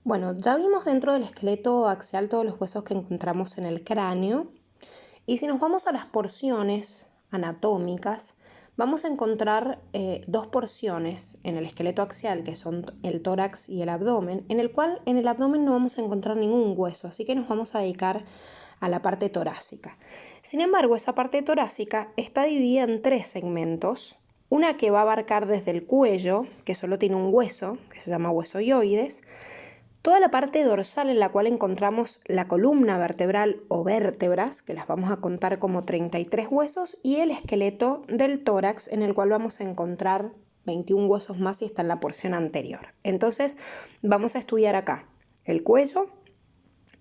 Bueno, ya vimos dentro del esqueleto axial todos los huesos que encontramos en el cráneo. Y si nos vamos a las porciones anatómicas, vamos a encontrar dos porciones en el esqueleto axial, que son el tórax y el abdomen, en el cual en el abdomen no vamos a encontrar ningún hueso, así que nos vamos a dedicar a la parte torácica. Sin embargo, esa parte torácica está dividida en tres segmentos. Una que va a abarcar desde el cuello, que solo tiene un hueso, que se llama hueso hioides, toda la parte dorsal en la cual encontramos la columna vertebral o vértebras, que las vamos a contar como 33 huesos, y el esqueleto del tórax, en el cual vamos a encontrar 21 huesos más y está en la porción anterior. Entonces vamos a estudiar acá el cuello,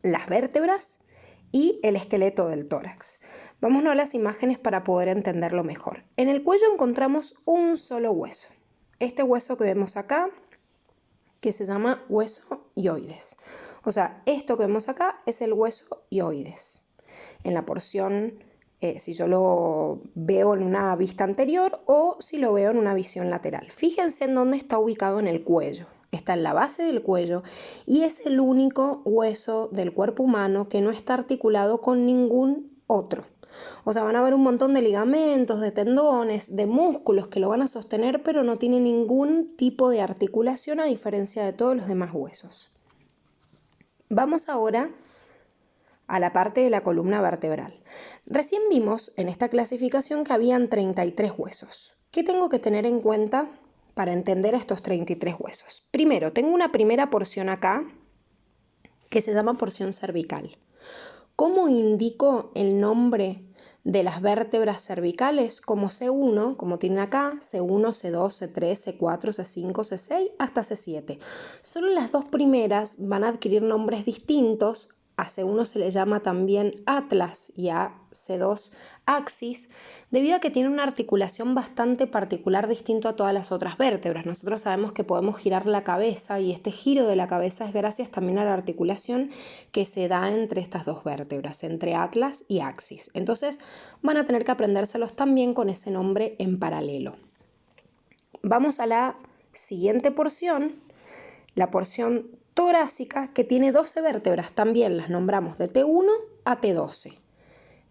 las vértebras y el esqueleto del tórax. Vámonos a las imágenes para poder entenderlo mejor. En el cuello encontramos un solo hueso. Este hueso que vemos acá, que se llama hueso hioides. O sea, esto que vemos acá es el hueso hioides. En la porción, si yo lo veo en una vista anterior o si lo veo en una visión lateral. Fíjense en dónde está ubicado en el cuello. Está en la base del cuello y es el único hueso del cuerpo humano que no está articulado con ningún otro. O sea, van a haber un montón de ligamentos, de tendones, de músculos que lo van a sostener, pero no tiene ningún tipo de articulación a diferencia de todos los demás huesos. Vamos ahora a la parte de la columna vertebral. Recién vimos en esta clasificación que habían 33 huesos. ¿Qué tengo que tener en cuenta para entender estos 33 huesos? Primero, tengo una primera porción acá que se llama porción cervical. ¿Cómo indico el nombre de las vértebras cervicales? Como C1, como tienen acá, C1, C2, C3, C4, C5, C6, hasta C7. Solo las dos primeras van a adquirir nombres distintos. A C1 se le llama también atlas y a C2 axis, debido a que tiene una articulación bastante particular distinto a todas las otras vértebras. Nosotros sabemos que podemos girar la cabeza y este giro de la cabeza es gracias también a la articulación que se da entre estas dos vértebras, entre atlas y axis. Entonces van a tener que aprendérselos también con ese nombre en paralelo. Vamos a la siguiente porción, la porción torácica, que tiene 12 vértebras, también las nombramos de T1 a T12.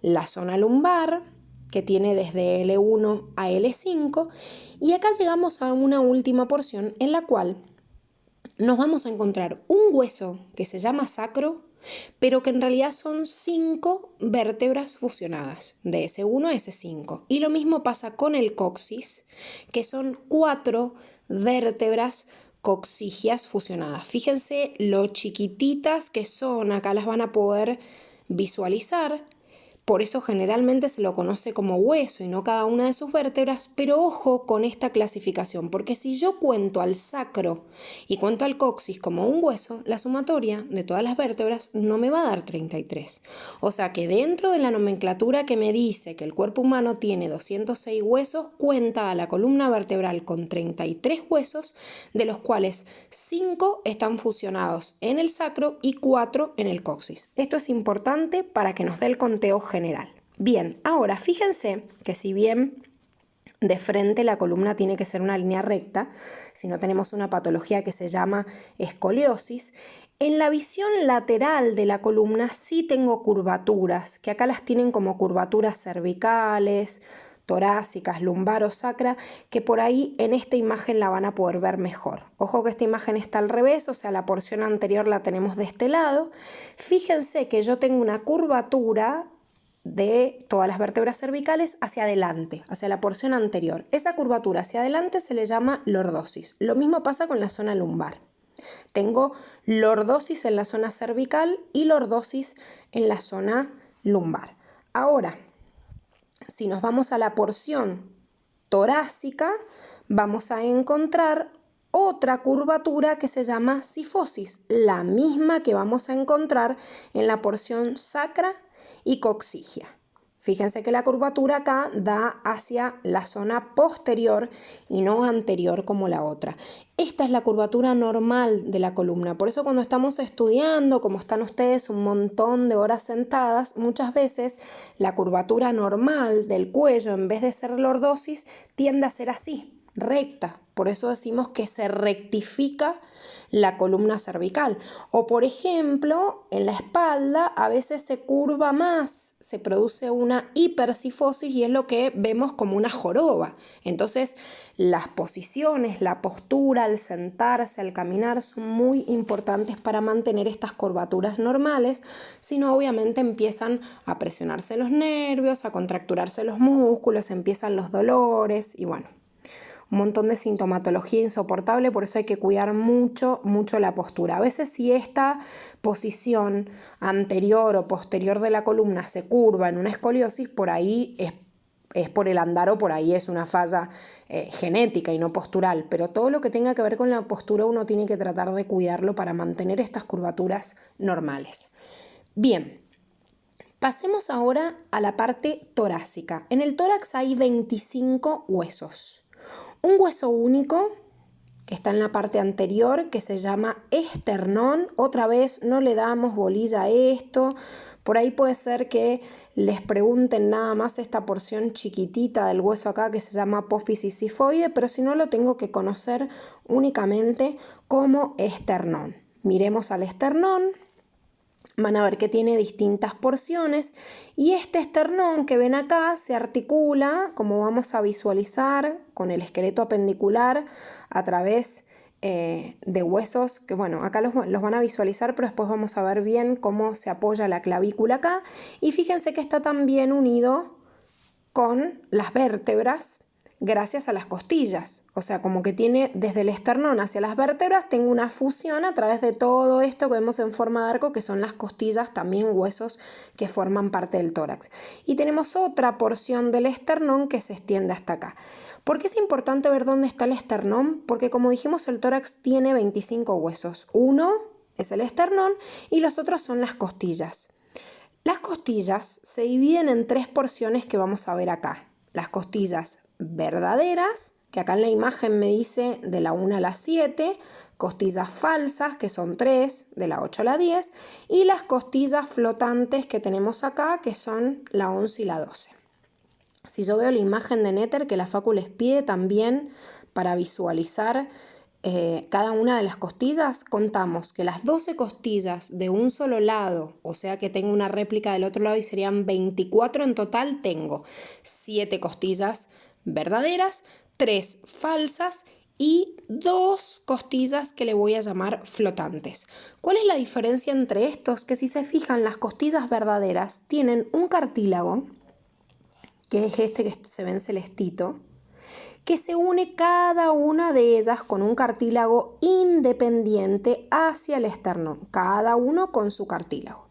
La zona lumbar, que tiene desde L1 a L5, y acá llegamos a una última porción en la cual nos vamos a encontrar un hueso que se llama sacro, pero que en realidad son 5 vértebras fusionadas, de S1 a S5. Y lo mismo pasa con el coxis, que son 4 vértebras coxigias fusionadas. Fíjense lo chiquititas que son, acá las van a poder visualizar. Por eso generalmente se lo conoce como hueso y no cada una de sus vértebras, pero ojo con esta clasificación, porque si yo cuento al sacro y cuento al coxis como un hueso, la sumatoria de todas las vértebras no me va a dar 33. O sea que dentro de la nomenclatura que me dice que el cuerpo humano tiene 206 huesos, cuenta a la columna vertebral con 33 huesos, de los cuales 5 están fusionados en el sacro y 4 en el coxis. Esto es importante para que nos dé el conteo general. Bien, ahora fíjense que si bien de frente la columna tiene que ser una línea recta, si no tenemos una patología que se llama escoliosis, en la visión lateral de la columna sí tengo curvaturas, que acá las tienen como curvaturas cervicales, torácicas, lumbar o sacra, que por ahí en esta imagen la van a poder ver mejor. Ojo que esta imagen está al revés, o sea, la porción anterior la tenemos de este lado. Fíjense que yo tengo una curvatura de todas las vértebras cervicales hacia adelante, hacia la porción anterior. Esa curvatura hacia adelante se le llama lordosis. Lo mismo pasa con la zona lumbar. Tengo lordosis en la zona cervical y lordosis en la zona lumbar. Ahora, si nos vamos a la porción torácica, vamos a encontrar otra curvatura que se llama cifosis, la misma que vamos a encontrar en la porción sacra y coxigia. Fíjense que la curvatura acá da hacia la zona posterior y no anterior como la otra. Esta es la curvatura normal de la columna. Por eso cuando estamos estudiando, como están ustedes un montón de horas sentadas, muchas veces la curvatura normal del cuello, en vez de ser lordosis, tiende a ser así. recta. Por eso decimos que se rectifica la columna cervical. O por ejemplo, en la espalda a veces se curva más, se produce una hipercifosis y es lo que vemos como una joroba. Entonces, las posiciones, la postura, al sentarse, al caminar son muy importantes para mantener estas curvaturas normales, si no obviamente empiezan a presionarse los nervios, a contracturarse los músculos, empiezan los dolores y bueno, un montón de sintomatología insoportable, por eso hay que cuidar mucho, mucho la postura. A veces si esta posición anterior o posterior de la columna se curva en una escoliosis, por ahí es por el andar o por ahí es una falla genética y no postural, pero todo lo que tenga que ver con la postura uno tiene que tratar de cuidarlo para mantener estas curvaturas normales. Bien. Pasemos ahora a la parte torácica. En el tórax hay 25 huesos. Un hueso único que está en la parte anterior que se llama esternón. Otra vez no le damos bolilla a esto. Por ahí puede ser que les pregunten nada más esta porción chiquitita del hueso acá que se llama apófisis sifoide, pero si no lo tengo que conocer únicamente como esternón. Miremos al esternón. Van a ver que tiene distintas porciones y este esternón que ven acá se articula, como vamos a visualizar, con el esqueleto apendicular a través de huesos que, bueno, acá los van a visualizar, pero después vamos a ver bien cómo se apoya la clavícula acá. Y fíjense que está también unido con las vértebras gracias a las costillas, o sea, como que tiene desde el esternón hacia las vértebras, tengo una fusión a través de todo esto que vemos en forma de arco, que son las costillas, también huesos que forman parte del tórax. Y tenemos otra porción del esternón que se extiende hasta acá. ¿Por qué es importante ver dónde está el esternón? Porque como dijimos, el tórax tiene 25 huesos. Uno es el esternón y los otros son las costillas. Las costillas se dividen en 3 porciones que vamos a ver acá. Las costillas verdaderas, que acá en la imagen me dice de la 1 a la 7, costillas falsas, que son 3, de la 8 a la 10, y las costillas flotantes que tenemos acá, que son la 11 y la 12. Si yo veo la imagen de Netter que la Facu les pide también para visualizar cada una de las costillas, contamos que las 12 costillas de un solo lado, o sea que tengo una réplica del otro lado y serían 24 en total, tengo 7 costillas verdaderas, 3 falsas y 2 costillas que le voy a llamar flotantes. ¿Cuál es la diferencia entre estos? Que si se fijan, las costillas verdaderas tienen un cartílago, que es este que se ve en celestito, que se une cada una de ellas con un cartílago independiente hacia el esternón, cada uno con su cartílago.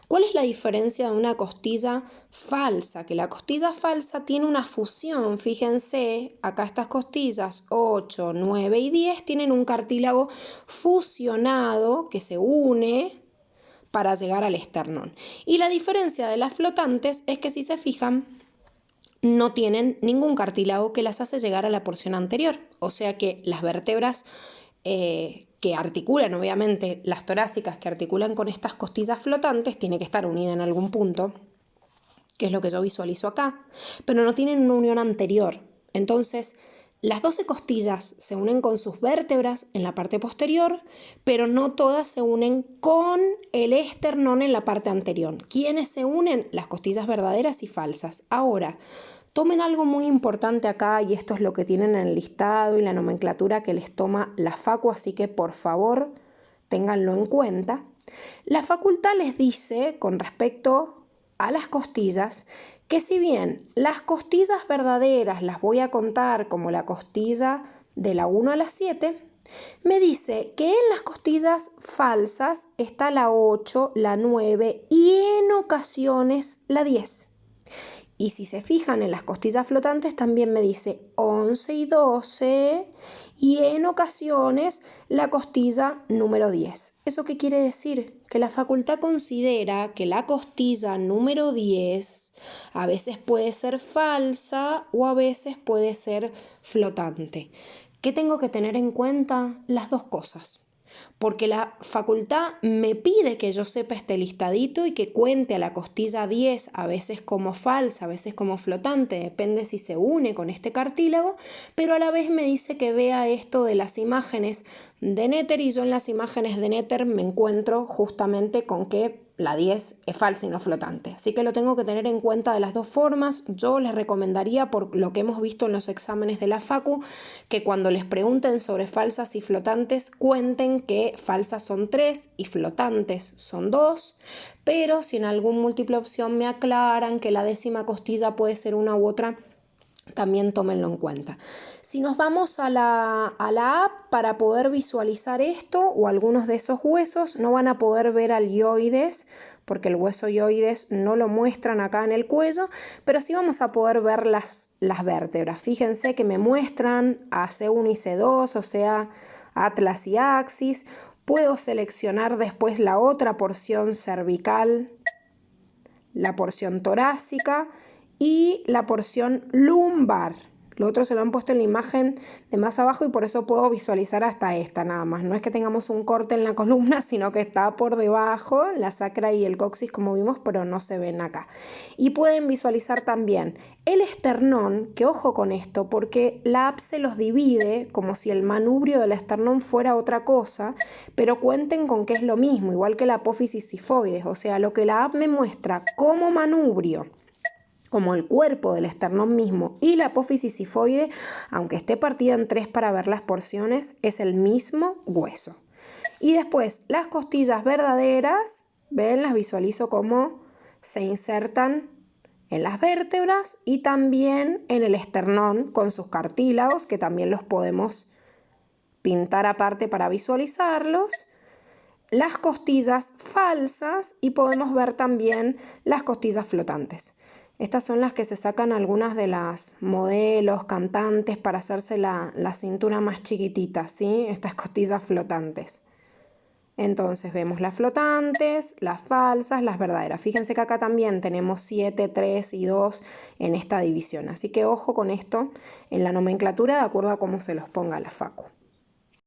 ¿Cuál es la diferencia de una costilla falsa? Que la costilla falsa tiene una fusión, fíjense, acá estas costillas 8, 9 y 10 tienen un cartílago fusionado que se une para llegar al esternón. Y la diferencia de las flotantes es que si se fijan, no tienen ningún cartílago que las hace llegar a la porción anterior. O sea que las vértebras que articulan, obviamente, las torácicas que articulan con estas costillas flotantes, tiene que estar unida en algún punto, que es lo que yo visualizo acá, pero no tienen una unión anterior. Entonces, las 12 costillas se unen con sus vértebras en la parte posterior, pero no todas se unen con el esternón en la parte anterior. ¿Quiénes se unen? Las costillas verdaderas y falsas. Ahora, tomen algo muy importante acá, y esto es lo que tienen en el listado y la nomenclatura que les toma la Facu, así que por favor ténganlo en cuenta. La facultad les dice con respecto a las costillas que si bien las costillas verdaderas las voy a contar como la costilla de la 1 a la 7, me dice que en las costillas falsas está la 8, la 9 y en ocasiones la 10. Y si se fijan en las costillas flotantes también me dice 11 y 12 y en ocasiones la costilla número 10. ¿Eso qué quiere decir? Que la facultad considera que la costilla número 10 a veces puede ser falsa o a veces puede ser flotante. ¿Qué tengo que tener en cuenta? Las dos cosas. porque la facultad me pide que yo sepa este listadito y que cuente a la costilla 10, a veces como falsa, a veces como flotante, depende si se une con este cartílago, pero a la vez me dice que vea esto de las imágenes de Netter y yo en las imágenes de Netter me encuentro justamente con que la 10 es falsa y no flotante. Así que lo tengo que tener en cuenta de las dos formas. Yo les recomendaría, por lo que hemos visto en los exámenes de la Facu, que cuando les pregunten sobre falsas y flotantes, cuenten que falsas son 3 y flotantes son 2, pero si en algún múltiple opción me aclaran que la décima costilla puede ser una u otra, también tómenlo en cuenta. Si nos vamos a la app para poder visualizar esto o algunos de esos huesos, no van a poder ver al ioides porque el hueso ioides no lo muestran acá en el cuello, pero sí vamos a poder ver las vértebras. Fíjense que me muestran a C1 y C2, o sea, atlas y axis. Puedo seleccionar después la otra porción cervical, la porción torácica y la porción lumbar. Lo otro se lo han puesto en la imagen de más abajo y por eso puedo visualizar hasta esta nada más. No es que tengamos un corte en la columna, sino que está por debajo, la sacra y el coxis como vimos, pero no se ven acá. Y pueden visualizar también el esternón, que ojo con esto, porque la app se los divide como si el manubrio del esternón fuera otra cosa, pero cuenten con que es lo mismo, igual que la apófisis sifoides. O sea, lo que la app me muestra como manubrio, como el cuerpo del esternón mismo y la apófisis sifoide, aunque esté partida en 3 para ver las porciones, es el mismo hueso. Y después las costillas verdaderas, ven, las visualizo como se insertan en las vértebras y también en el esternón con sus cartílagos, que también los podemos pintar aparte para visualizarlos. Las costillas falsas y podemos ver también las costillas flotantes. Estas son las que se sacan algunas de las modelos, cantantes para hacerse la cintura más chiquitita, ¿sí? Estas costillas flotantes. Entonces vemos las flotantes, las falsas, las verdaderas. Fíjense que acá también tenemos 7, 3 y 2 en esta división. Así que ojo con esto en la nomenclatura de acuerdo a cómo se los ponga la Facu.